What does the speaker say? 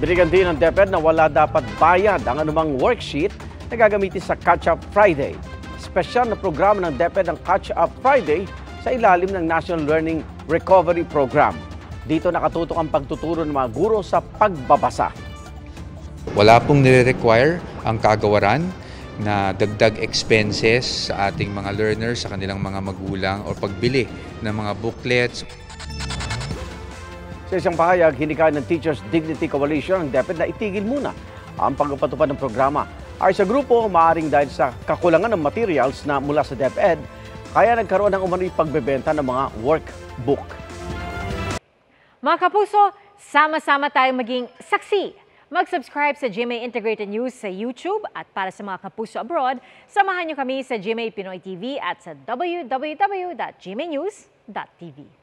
Binigyan din ng DepEd na wala dapat bayad ang anumang worksheet na gagamitin sa Catch-up Friday. Espesyal na programa ng DepEd ang Catch-up Friday sa ilalim ng National Learning Recovery Program. Dito nakatutok ang pagtuturo ng mga guro sa pagbabasa. Wala pong nire-require ang kagawaran na dagdag expenses sa ating mga learners, sa kanilang mga magulang o pagbili ng mga booklets. Sa isang pahayag, hinikayat ng Teachers Dignity Coalition ang DepEd na itigil muna ang pagpapatupad ng programa. Ay sa grupo, maaaring dahil sa kakulangan ng materials na mula sa DepEd, kaya nagkaroon ng umano'y pagbebenta ng mga workbook. Mga kapuso, sama-sama tayong maging saksi. Mag-subscribe sa GMA Integrated News sa YouTube at para sa mga kapuso abroad, samahan niyo kami sa GMA Pinoy TV at sa www.gmanews.tv.